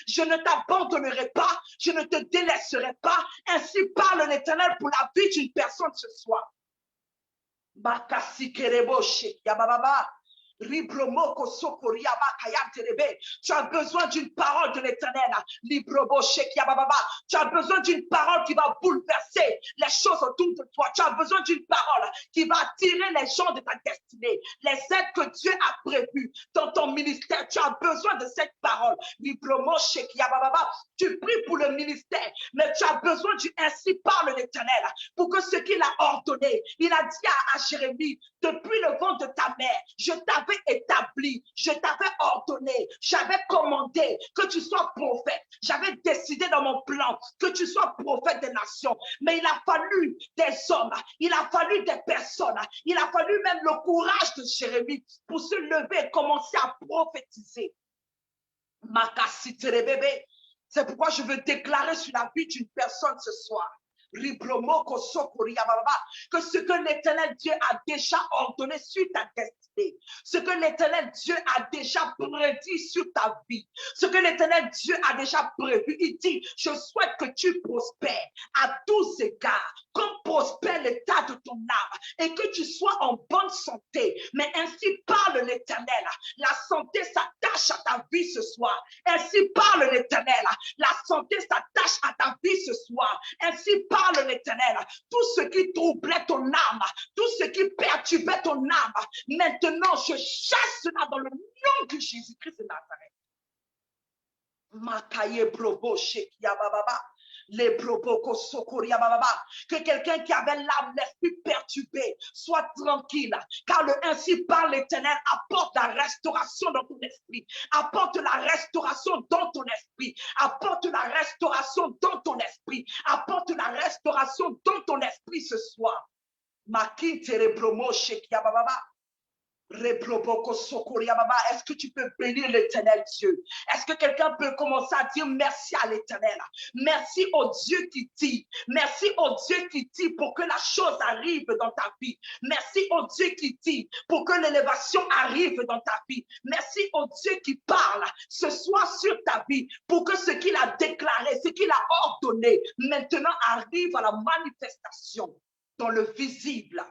je ne t'abandonnerai pas, je ne te délaisserai pas, ainsi parle l'Éternel pour la vie d'une personne ce soir. Tu as besoin d'une parole de l'Éternel. Tu as besoin d'une parole qui va bouleverser les choses autour de toi. Tu as besoin d'une parole qui va attirer les gens de ta destinée. Les aides que Dieu a prévues dans ton ministère. Tu as besoin de cette parole. Tu pries pour le ministère, mais tu as besoin du ainsi parle l'Éternel pour que ce qu'il a ordonné, il a dit à Jérémie, depuis le ventre de ta mère, je t'avais établi, je t'avais ordonné, j'avais commandé que tu sois prophète. J'avais décidé dans mon plan que tu sois prophète des nations. Mais il a fallu des hommes, il a fallu des personnes, il a fallu même le courage de Jérémie pour se lever et commencer à prophétiser. C'est pourquoi je veux déclarer sur la vie d'une personne ce soir. Que ce que l'Éternel Dieu a déjà ordonné sur ta destinée, ce que l'Éternel Dieu a déjà prédit sur ta vie, ce que l'Éternel Dieu a déjà prévu, il dit, je souhaite que tu prospères à tous égards, comme prospère l'état de ton âme, et que tu sois en bonne santé. Mais ainsi parle l'Éternel, la santé s'attache à ta vie ce soir. Ainsi parle l'Éternel, la santé s'attache à ta vie ce soir. Ainsi parle l'Éternel, tout ce qui troublait ton âme, tout ce qui perturbait ton âme, maintenant je chasse cela dans le nom de Jésus-Christ de Nazareth. Que quelqu'un qui avait l'âme, l'esprit perturbé, soit tranquille, car le ainsi par l'Éternel apporte la restauration dans ton esprit, apporte la restauration dans ton esprit, apporte la restauration dans ton esprit, apporte la restauration dans ton esprit ce soir. Est-ce que tu peux bénir l'Éternel Dieu? Est-ce que quelqu'un peut commencer à dire merci à l'Éternel? Merci au Dieu qui dit. Merci au Dieu qui dit pour que la chose arrive dans ta vie. Merci au Dieu qui dit pour que l'élévation arrive dans ta vie. Merci au Dieu qui parle ce soir sur ta vie pour que ce qu'il a déclaré, ce qu'il a ordonné, maintenant arrive à la manifestation dans le visible.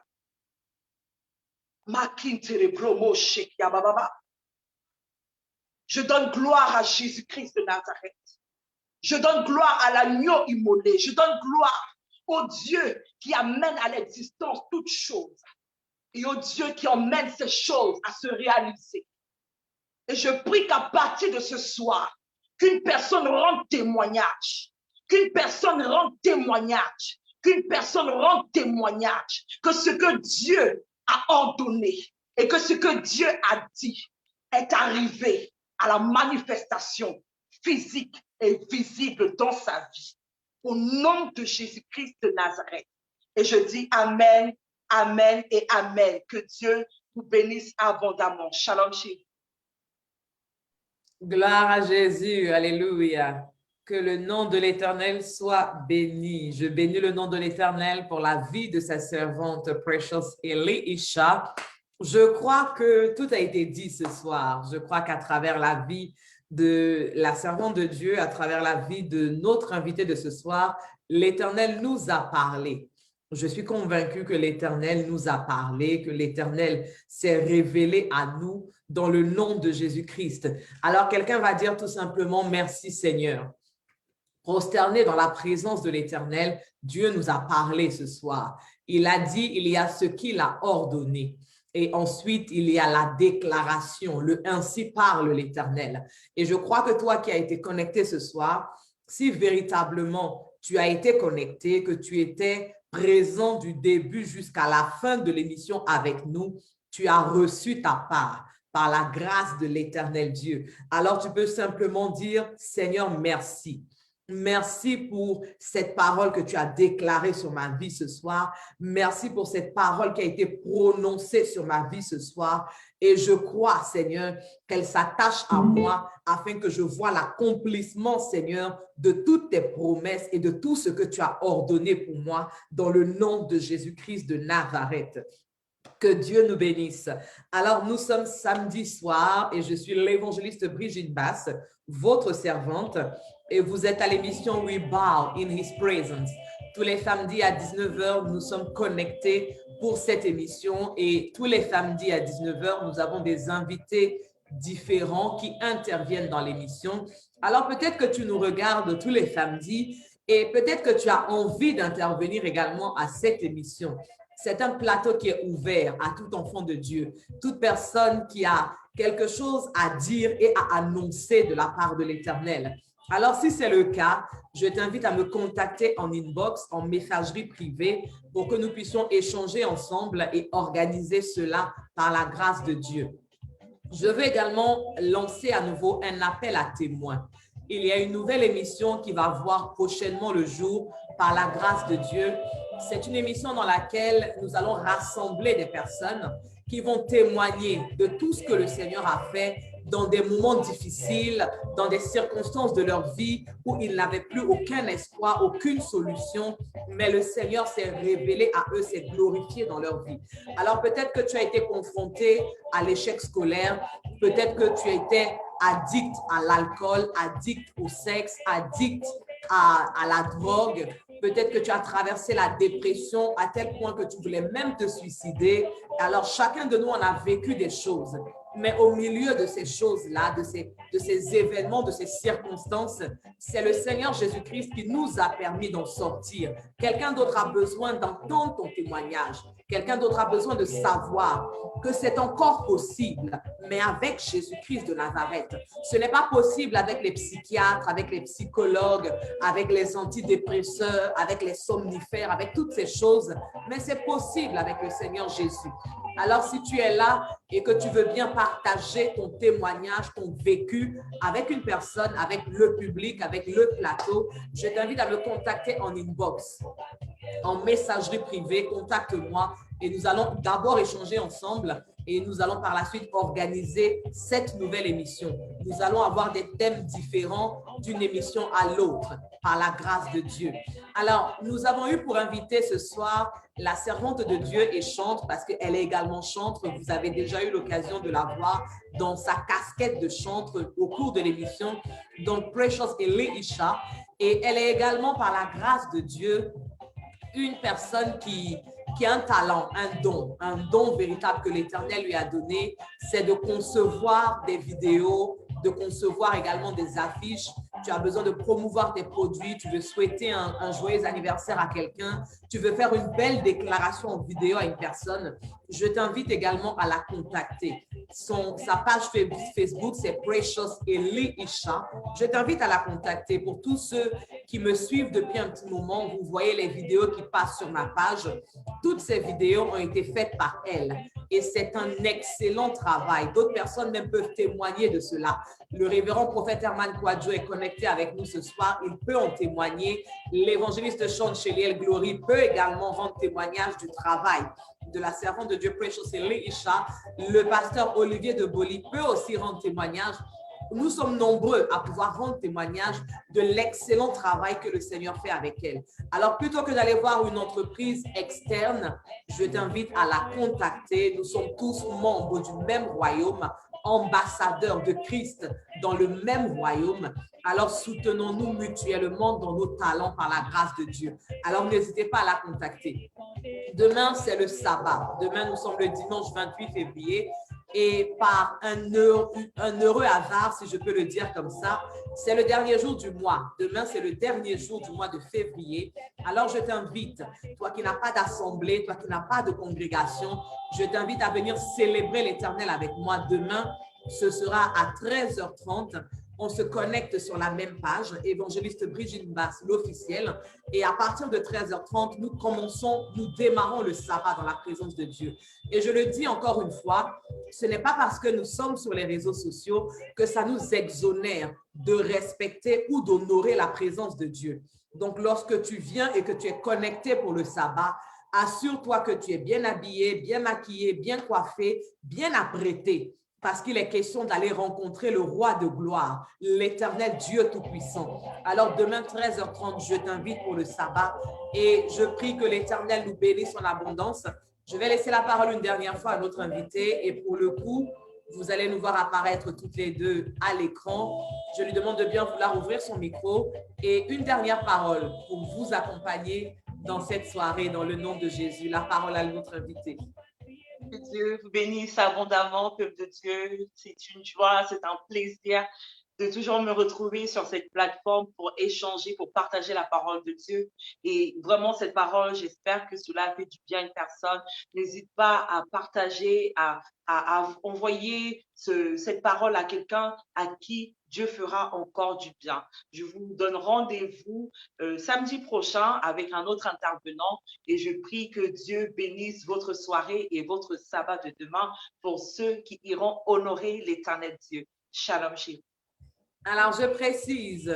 Je donne gloire à Jésus-Christ de Nazareth. Je donne gloire à l'agneau immolé. Je donne gloire au Dieu qui amène à l'existence toutes choses et au Dieu qui emmène ces choses à se réaliser. Et je prie qu'à partir de ce soir, qu'une personne rende témoignage, qu'une personne rende témoignage, qu'une personne rende témoignage que ce que Dieu a ordonné et que ce que Dieu a dit est arrivé à la manifestation physique et visible dans sa vie. Au nom de Jésus-Christ de Nazareth. Et je dis Amen, Amen et Amen. Que Dieu vous bénisse abondamment. Shalom, chérie. Gloire à Jésus. Alléluia. Que le nom de l'Éternel soit béni. Je bénis le nom de l'Éternel pour la vie de sa servante Precious Elisha. Je crois que tout a été dit ce soir. Je crois qu'à travers la vie de la servante de Dieu, à travers la vie de notre invité de ce soir, l'Éternel nous a parlé. Je suis convaincue que l'Éternel nous a parlé, que l'Éternel s'est révélé à nous dans le nom de Jésus-Christ. Alors, quelqu'un va dire tout simplement « Merci Seigneur ». Prosterné dans la présence de l'Éternel, Dieu nous a parlé ce soir. Il a dit, il y a ce qu'il a ordonné. Et ensuite, il y a la déclaration, le « ainsi parle l'Éternel ». Et je crois que toi qui as été connecté ce soir, si véritablement tu as été connecté, que tu étais présent du début jusqu'à la fin de l'émission avec nous, tu as reçu ta part par la grâce de l'Éternel Dieu. Alors, tu peux simplement dire « Seigneur, merci ». Merci pour cette parole que tu as déclarée sur ma vie ce soir. Merci pour cette parole qui a été prononcée sur ma vie ce soir. Et je crois, Seigneur, qu'elle s'attache à moi afin que je voie l'accomplissement, Seigneur, de toutes tes promesses et de tout ce que tu as ordonné pour moi dans le nom de Jésus-Christ de Nazareth. Que Dieu nous bénisse. Alors, nous sommes samedi soir et je suis l'évangéliste Brigitte Basse, votre servante, et vous êtes à l'émission We Bow in His Presence. Tous les samedis à 19h, nous sommes connectés pour cette émission et tous les samedis à 19h, nous avons des invités différents qui interviennent dans l'émission. Alors, peut-être que tu nous regardes tous les samedis et peut-être que tu as envie d'intervenir également à cette émission. C'est un plateau qui est ouvert à tout enfant de Dieu, toute personne qui a quelque chose à dire et à annoncer de la part de l'Éternel. Alors, si c'est le cas, je t'invite à me contacter en inbox, en messagerie privée, pour que nous puissions échanger ensemble et organiser cela par la grâce de Dieu. Je veux également lancer à nouveau un appel à témoins. Il y a une nouvelle émission qui va voir prochainement le jour par la grâce de Dieu. C'est une émission dans laquelle nous allons rassembler des personnes qui vont témoigner de tout ce que le Seigneur a fait dans des moments difficiles, dans des circonstances de leur vie où ils n'avaient plus aucun espoir, aucune solution, mais le Seigneur s'est révélé à eux, s'est glorifié dans leur vie. Alors peut-être que tu as été confronté à l'échec scolaire, peut-être que tu as été addict à l'alcool, addict au sexe, addict à la drogue. Peut-être que tu as traversé la dépression à tel point que tu voulais même te suicider. Alors, chacun de nous en a vécu des choses. Mais au milieu de ces choses-là, de ces événements, de ces circonstances, c'est le Seigneur Jésus-Christ qui nous a permis d'en sortir. Quelqu'un d'autre a besoin d'entendre ton témoignage. Quelqu'un d'autre a besoin de savoir que c'est encore possible, mais avec Jésus-Christ de Nazareth. Ce n'est pas possible avec les psychiatres, avec les psychologues, avec les antidépresseurs, avec les somnifères, avec toutes ces choses, mais c'est possible avec le Seigneur Jésus. Alors, si tu es là et que tu veux bien partager ton témoignage, ton vécu avec une personne, avec le public, avec le plateau, je t'invite à me contacter en inbox, en messagerie privée, contacte-moi et nous allons d'abord échanger ensemble et nous allons par la suite organiser cette nouvelle émission. Nous allons avoir des thèmes différents d'une émission à l'autre par la grâce de Dieu. Alors, nous avons eu pour inviter ce soir la servante de Dieu et chante parce qu'elle est également chantre. Vous avez déjà eu l'occasion de la voir dans sa casquette de chantre au cours de l'émission. Donc, Precious Elisha. Et elle est également par la grâce de Dieu une personne qui a un talent, un don véritable que l'Éternel lui a donné, c'est de concevoir des vidéos, de concevoir également des affiches. Tu as besoin de promouvoir tes produits, tu veux souhaiter un joyeux anniversaire à quelqu'un, tu veux faire une belle déclaration en vidéo à une personne, je t'invite également à la contacter. Sa page Facebook, c'est Precious Elisha. Je t'invite à la contacter. Pour tous ceux qui me suivent depuis un petit moment, vous voyez les vidéos qui passent sur ma page. Toutes ces vidéos ont été faites par elle et c'est un excellent travail. D'autres personnes même peuvent témoigner de cela. Le révérend prophète Herman Kwadjo est connecté avec nous ce soir. Il peut en témoigner. L'évangéliste Sean Sheliel Glory peut également rendre témoignage du travail de la servante de Dieu Precious Elisha. Le pasteur Olivier de Boli peut aussi rendre témoignage nous sommes nombreux à pouvoir rendre témoignage de l'excellent travail que le Seigneur fait avec elle. Alors, plutôt que d'aller voir une entreprise externe, je t'invite à la contacter. Nous sommes tous membres du même royaume, ambassadeurs de Christ dans le même royaume. Alors, soutenons-nous mutuellement dans nos talents par la grâce de Dieu. Alors, n'hésitez pas à la contacter. Demain, c'est le sabbat. Demain, nous sommes le dimanche 28 février. Et par un heureux hasard, si je peux le dire comme ça, c'est le dernier jour du mois. Demain, c'est le dernier jour du mois de février. Alors, je t'invite, toi qui n'as pas d'assemblée, toi qui n'as pas de congrégation, je t'invite à venir célébrer l'Éternel avec moi. Demain, ce sera à 13h30. On se connecte sur la même page, évangéliste Brigitte Basse, l'officiel. Et à partir de 13h30, nous démarrons le sabbat dans la présence de Dieu. Et je le dis encore une fois, ce n'est pas parce que nous sommes sur les réseaux sociaux que ça nous exonère de respecter ou d'honorer la présence de Dieu. Donc, lorsque tu viens et que tu es connecté pour le sabbat, assure-toi que tu es bien habillé, bien maquillé, bien coiffé, bien apprêté. Parce qu'il est question d'aller rencontrer le roi de gloire, l'Éternel Dieu Tout-Puissant. Alors, demain, 13h30, je t'invite pour le sabbat et je prie que l'Éternel nous bénisse en abondance. Je vais laisser la parole une dernière fois à notre invité et pour le coup, vous allez nous voir apparaître toutes les deux à l'écran. Je lui demande de bien vouloir ouvrir son micro et une dernière parole pour vous accompagner dans cette soirée, dans le nom de Jésus. La parole à notre invité. Que Dieu vous bénisse abondamment, peuple de Dieu. C'est une joie, c'est un plaisir de toujours me retrouver sur cette plateforme pour échanger, pour partager la parole de Dieu. Et vraiment, cette parole, j'espère que cela fait du bien à une personne. N'hésite pas à partager, à envoyer cette parole à quelqu'un à qui Dieu fera encore du bien. Je vous donne rendez-vous samedi prochain avec un autre intervenant et je prie que Dieu bénisse votre soirée et votre sabbat de demain pour ceux qui iront honorer l'Éternel Dieu. Shalom, chez. Alors, je précise,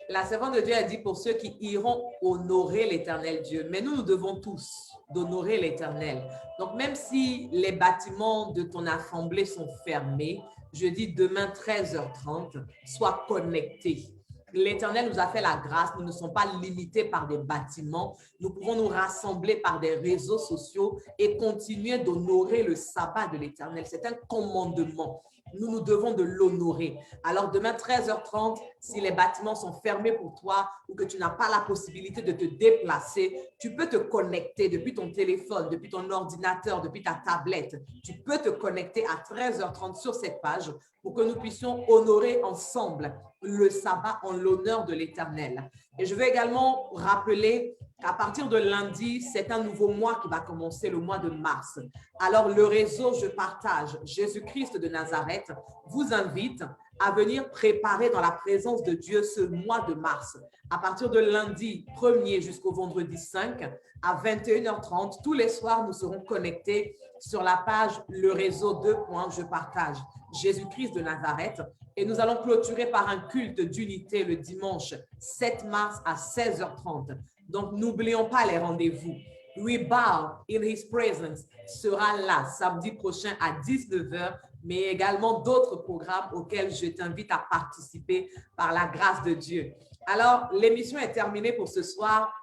la servante de Dieu a dit pour ceux qui iront honorer l'Éternel Dieu. Mais nous devons tous d'honorer l'Éternel. Donc, même si les bâtiments de ton assemblée sont fermés, je dis demain 13h30, sois connecté. L'Éternel nous a fait la grâce, nous ne sommes pas limités par des bâtiments. Nous pouvons nous rassembler par des réseaux sociaux et continuer d'honorer le sabbat de l'Éternel. C'est un commandement. Nous devons de l'honorer. Alors, demain, 13h30, si les bâtiments sont fermés pour toi ou que tu n'as pas la possibilité de te déplacer, tu peux te connecter depuis ton téléphone, depuis ton ordinateur, depuis ta tablette. Tu peux te connecter à 13h30 sur cette page pour que nous puissions honorer ensemble le sabbat en l'honneur de l'Éternel. Et je veux également rappeler qu'à partir de lundi, c'est un nouveau mois qui va commencer, le mois de mars. Alors, le réseau Je Partage, Jésus-Christ de Nazareth, vous invite à venir préparer dans la présence de Dieu ce mois de mars. À partir de lundi 1er jusqu'au vendredi 5, à 21h30, tous les soirs, nous serons connectés sur la page Le Réseau 2. Je Partage, Jésus-Christ de Nazareth. Et nous allons clôturer par un culte d'unité le dimanche 7 mars à 16h30. Donc, n'oublions pas les rendez-vous. We Bow in His Presence sera là samedi prochain à 19h, mais également d'autres programmes auxquels je t'invite à participer par la grâce de Dieu. Alors, l'émission est terminée pour ce soir.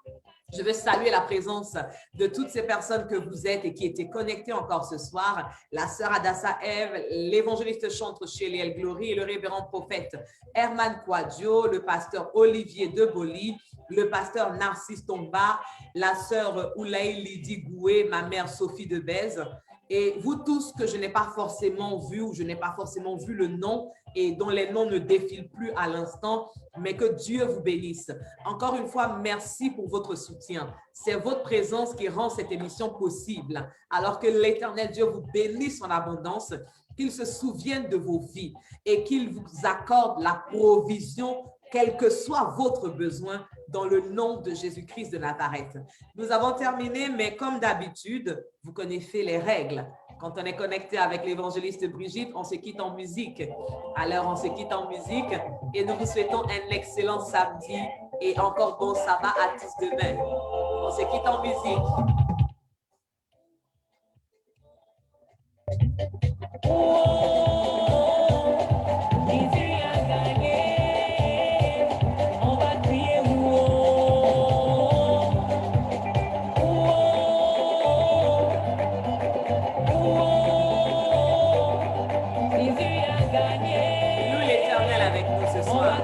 Je veux saluer la présence de toutes ces personnes que vous êtes et qui étaient connectées encore ce soir. La sœur Adassa Eve, l'évangéliste chantre Shelley El Glory et le révérend prophète Herman Kwadjo, le pasteur Olivier Deboli, le pasteur Narcisse Tomba, la sœur Oulaï Lydie Goué, ma mère Sophie Debèze, et vous tous que je n'ai pas forcément vu ou je n'ai pas forcément vu le nom et dont les noms ne défilent plus à l'instant, mais que Dieu vous bénisse. Encore une fois, merci pour votre soutien. C'est votre présence qui rend cette émission possible. Alors que l'Éternel Dieu vous bénisse en abondance, qu'il se souvienne de vos vies et qu'il vous accorde la provision, quel que soit votre besoin, dans le nom de Jésus-Christ de Nazareth. Nous avons terminé, mais comme d'habitude, vous connaissez les règles. Quand on est connecté avec l'évangéliste Brigitte, on se quitte en musique. Alors, on se quitte en musique et nous vous souhaitons un excellent samedi et encore bon sabbat à tous demain. On se quitte en musique. Loue l'Éternel avec nous ce soir.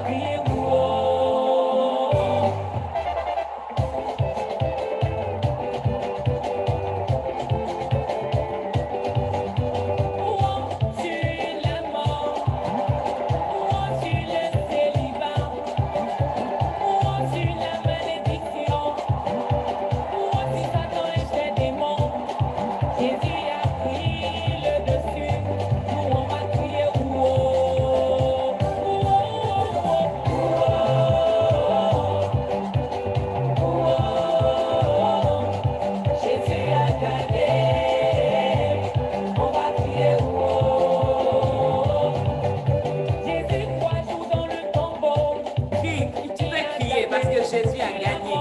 Jésus a gagné.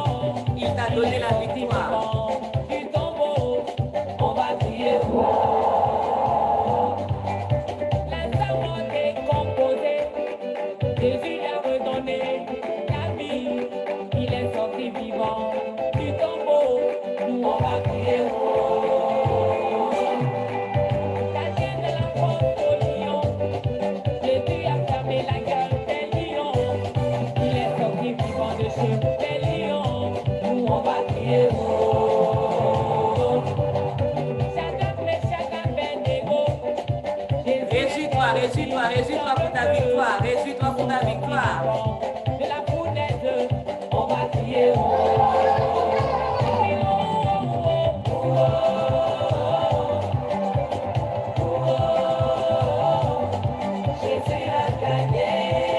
Il t'a donné la victoire. Du tombeau, on va crier. La servante est composée. Jésus a redonné la vie. Il est sorti vivant. Du tombeau, nous on va crier. La tienne de la porte au lion. Jésus a fermé la gueule des lions. Il est sorti vivant de chez les lions. Nous on va crier. Réjouis-toi, réjouis-toi, réjouis-toi pour ta victoire. Réjouis-toi pour ta victoire. De la fournaise, on va crier. Jésus a gagné.